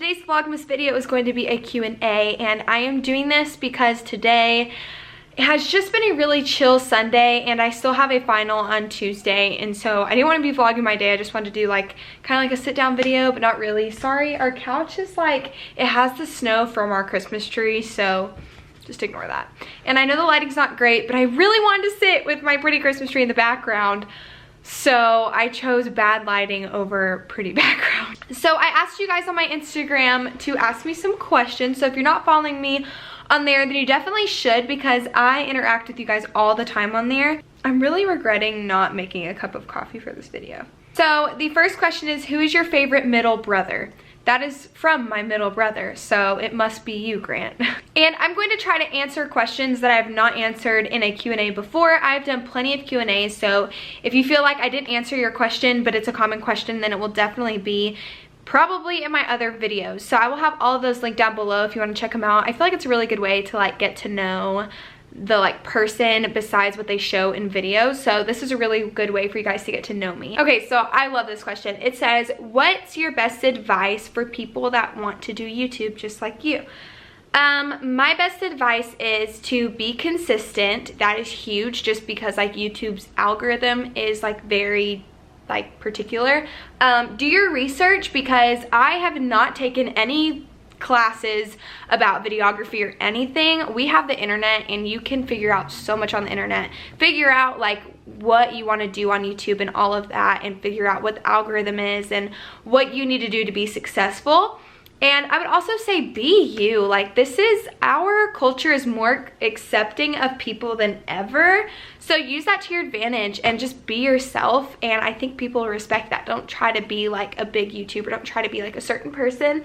today's Vlogmas video is going to be a Q&A, and I am doing this because today has just been a really chill Sunday and I still have a final on Tuesday, and so I didn't want to be vlogging my day. I just wanted to do like kind of like a sit down video, but not really. Sorry, our couch is like, it has the snow from our Christmas tree, so just ignore that. And I know the lighting's not great, but I really wanted to sit with my pretty Christmas tree in the background, so I chose bad lighting over pretty background. So I asked you guys on my Instagram to ask me some questions, so if you're not following me on there, then you definitely should, because I interact with you guys all the time on there. I'm really regretting not making a cup of coffee for this video. So the first question is, who is your favorite middle brother? That is from my middle brother, so it must be you, Grant. And I'm going to try to answer questions that I have not answered in a Q&A before. I've done plenty of Q&As, so if you feel like I didn't answer your question, but it's a common question, then it will definitely be probably in my other videos. So I will have all of those linked down below if you want to check them out. I feel like it's a really good way to like get to know the like person besides what they show in videos. So this is a really good way for you guys to get to know me. Okay, so I love this question. It says, what's your best advice for people that want to do YouTube just like you? My best advice is to be consistent. That is huge, just because like YouTube's algorithm is like very like particular. Do your research, because I have not taken any classes about videography or anything. We have the internet and you can figure out so much on the internet. Figure out like what you want to do on YouTube and all of that, and figure out what the algorithm is and what you need to do to be successful. And I would also say be you. Like, this is, our culture is more accepting of people than ever. So use that to your advantage and just be yourself. And I think people will respect that. Don't try to be like a big YouTuber. Don't try to be like a certain person.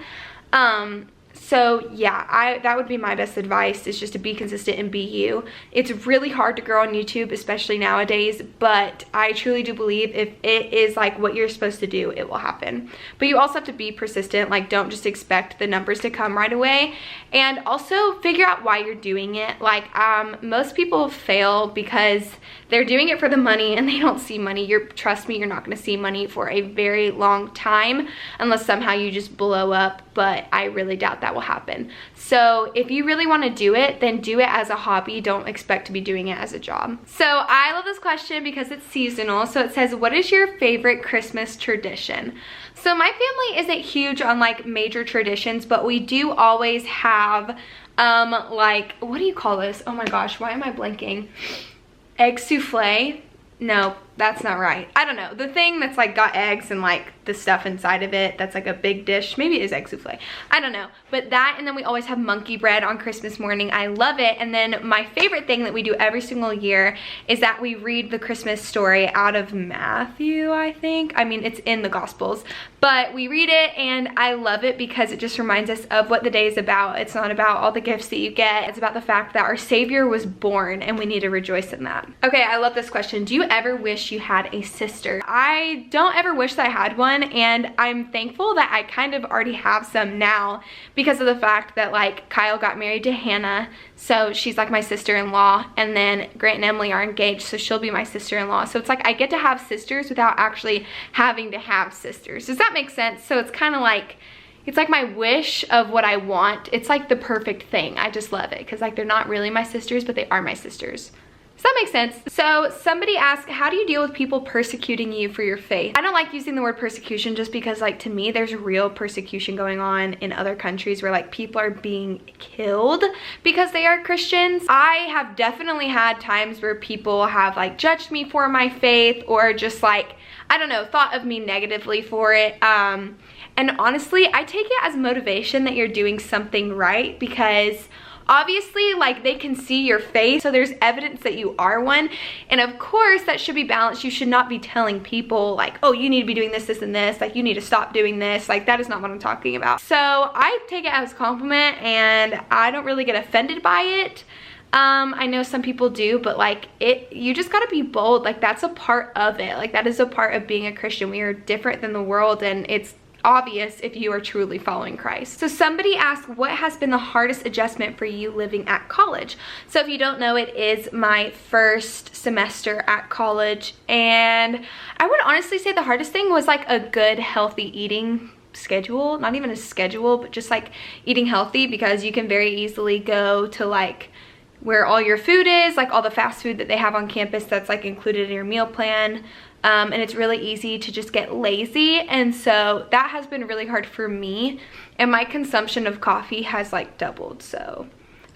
So yeah, that would be my best advice, is just to be consistent and be you. It's really hard to grow on YouTube, especially nowadays, but I truly do believe if it is like what you're supposed to do, it will happen. But you also have to be persistent. Like, don't just expect the numbers to come right away, and also figure out why you're doing it. Like, most people fail because they're doing it for the money and they don't see money. Trust me, you're not going to see money for a very long time unless somehow you just blow up, but I really doubt that will happen. So if you really want to do it, then do it as a hobby. Don't expect to be doing it as a job. So I love this question because it's seasonal. So it says, what is your favorite Christmas tradition? So my family isn't huge on like major traditions, but we do always have like, what do you call this? Oh my gosh, why am I blanking? Egg souffle? No, that's not right. I don't know. The thing that's like got eggs and like the stuff inside of it, that's like a big dish. Maybe it is egg souffle. I don't know. But that, and then we always have monkey bread on Christmas morning. I love it. And then my favorite thing that we do every single year is that we read the Christmas story out of Matthew, I think. I mean, it's in the Gospels. But we read it and I love it because it just reminds us of what the day is about. It's not about all the gifts that you get. It's about the fact that our Savior was born and we need to rejoice in that. Okay, I love this question. Do you ever wish you had a sister? I don't ever wish that I had one, and I'm thankful that I kind of already have some now because of the fact that like Kyle got married to Hannah, so she's like my sister-in-law, and then Grant and Emily are engaged, so she'll be my sister-in-law. So it's like I get to have sisters without actually having to have sisters. Does that make sense? So it's kind of like, it's like my wish of what I want. It's like the perfect thing. I just love it because like they're not really my sisters, but they are my sisters. Does that make sense? So somebody asked, how do you deal with people persecuting you for your faith? I don't like using the word persecution just because like to me there's real persecution going on in other countries where like people are being killed because they are Christians. I have definitely had times where people have like judged me for my faith, or just like, I don't know, thought of me negatively for it. And honestly, I take it as motivation that you're doing something right, because obviously like they can see your face, so there's evidence that you are one. And of course that should be balanced. You should not be telling people like, oh, you need to be doing this, this, and this, like you need to stop doing this. Like, that is not what I'm talking about. So I take it as a compliment and I don't really get offended by it. I know some people do, but like you just gotta be bold. Like, that's a part of it. Like, that is a part of being a Christian. We are different than the world, and it's obvious if you are truly following Christ. So somebody asked, what has been the hardest adjustment for you living at college? So if you don't know, it is my first semester at college, and I would honestly say the hardest thing was like a good healthy eating schedule, not even a schedule, but just like eating healthy, because you can very easily go to like where all your food is, like all the fast food that they have on campus that's like included in your meal plan. And it's really easy to just get lazy, and so that has been really hard for me, and my consumption of coffee has like doubled. So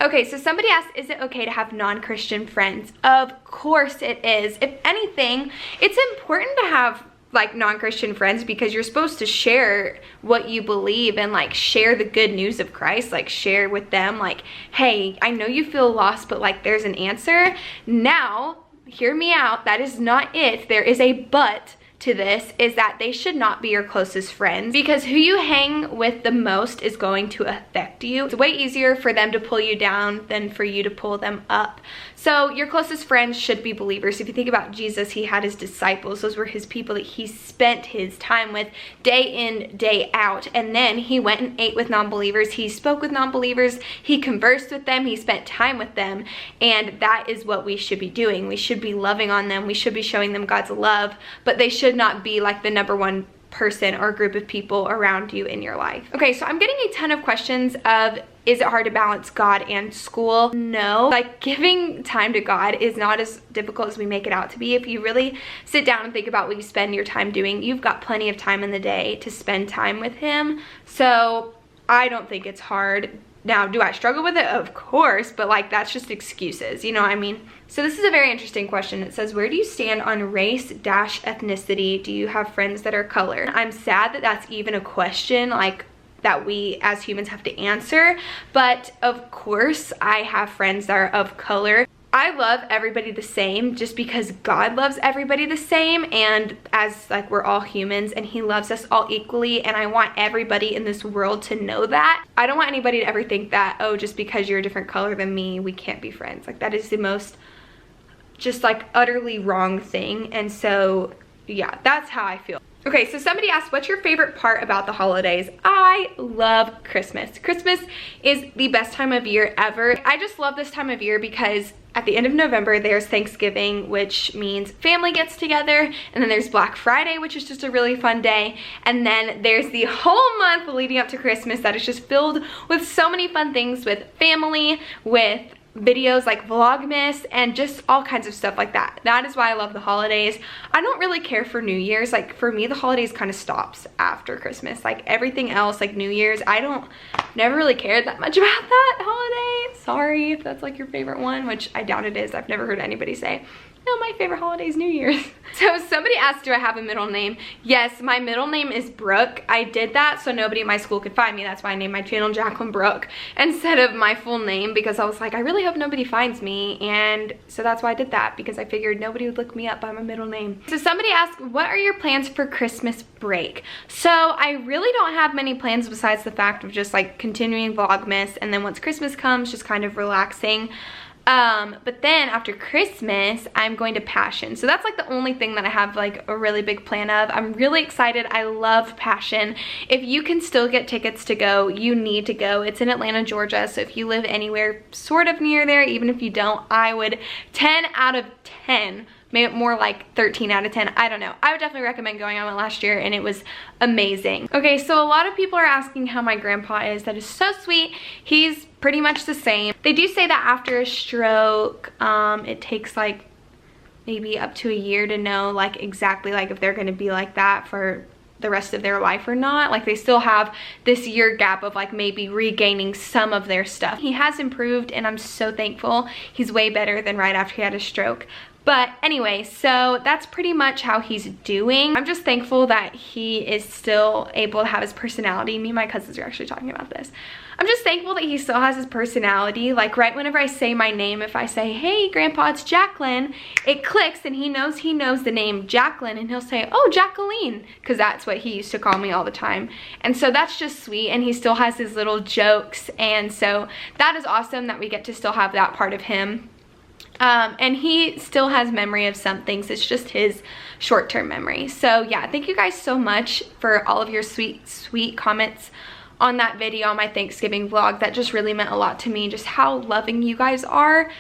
okay, so somebody asked, is it okay to have non-Christian friends? Of course it is. If anything, it's important to have like non-Christian friends, because you're supposed to share what you believe and like share the good news of Christ, like share with them like, hey, I know you feel lost, but like there's an answer. Now, hear me out, that is not it. There is a but to this, is that they should not be your closest friends, because who you hang with the most is going to affect you. It's way easier for them to pull you down than for you to pull them up. So your closest friends should be believers. If you think about Jesus, he had his disciples. Those were his people that he spent his time with day in, day out. And then he went and ate with non-believers. He spoke with non-believers. He conversed with them. He spent time with them. And that is what we should be doing. We should be loving on them. We should be showing them God's love, but they should not be like the number one person or group of people around you in your life. Okay, so I'm getting a ton of questions of, is it hard to balance God and school? No, like giving time to God is not as difficult as we make it out to be. If you really sit down and think about what you spend your time doing, you've got plenty of time in the day to spend time with him. So I don't think it's hard. Now, do I struggle with it? Of course, but like that's just excuses, you know what I mean? So this is a very interesting question. It says, where do you stand on race-ethnicity? Do you have friends that are colored? I'm sad that that's even a question like that we as humans have to answer, but of course I have friends that are of color. I love everybody the same just because God loves everybody the same, and as like we're all humans and he loves us all equally, and I want everybody in this world to know that. I don't want anybody to ever think that, oh, just because you're a different color than me, we can't be friends. Like that is the most just like utterly wrong thing. And so yeah, that's how I feel. Okay, so somebody asked, what's your favorite part about the holidays? I love Christmas. Christmas is the best time of year ever. I just love this time of year because at the end of November, there's Thanksgiving, which means family gets together, and then there's Black Friday, which is just a really fun day, and then there's the whole month leading up to Christmas that is just filled with so many fun things with family, with videos like Vlogmas, and just all kinds of stuff like that. That is why I love the holidays. I don't really care for New Year's. Like for me, the holidays kind of stops after Christmas. Like everything else, like New Year's, never really cared that much about that holiday. Sorry if that's like your favorite one, which I doubt it is. I've never heard anybody say, no, my favorite holiday is New Year's. So somebody asked, do I have a middle name? Yes, my middle name is Brooke. I did that so nobody in my school could find me. That's why I named my channel Jaclyn Brooke instead of my full name, because I was like, I really hope nobody finds me. And so that's why I did that, because I figured nobody would look me up by my middle name. So somebody asked, what are your plans for Christmas break? So I really don't have many plans besides the fact of just like continuing Vlogmas, and then once Christmas comes, just kind of relaxing. But then after Christmas, I'm going to Passion. So that's like the only thing that I have like a really big plan of. I'm really excited. I love Passion. If you can still get tickets to go, you need to go. It's in Atlanta, Georgia. So if you live anywhere sort of near there, even if you don't, I would 10 out of 10, maybe more like 13 out of 10. I don't know. I would definitely recommend going. I went last year and it was amazing. Okay, so a lot of people are asking how my grandpa is. That is so sweet. He's pretty much the same. They do say that after a stroke, it takes like maybe up to a year to know like exactly like if they're going to be like that for the rest of their life or not. Like they still have this year gap of like maybe regaining some of their stuff. He has improved and I'm so thankful. He's way better than right after he had a stroke. But anyway, so that's pretty much how he's doing. I'm just thankful that he is still able to have his personality. Me and my cousins are actually talking about this. I'm just thankful that he still has his personality. Like right whenever I say my name, if I say, hey grandpa, it's Jaclyn, it clicks and he knows the name Jaclyn, and he'll say, oh, Jacqueline, because that's what he used to call me all the time. And so that's just sweet, and he still has his little jokes, and so that is awesome that we get to still have that part of him. And he still has memory of some things. It's just his short-term memory. So yeah, thank you guys so much for all of your sweet comments on that video on my Thanksgiving vlog. That just really meant a lot to me, just how loving you guys are.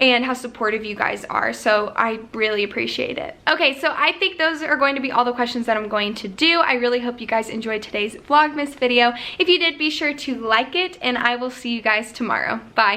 and how supportive you guys are. So I really appreciate it. Okay, so I think those are going to be all the questions that I'm going to do. I really hope you guys enjoyed today's Vlogmas video. If you did, be sure to like it, and I will see you guys tomorrow. Bye.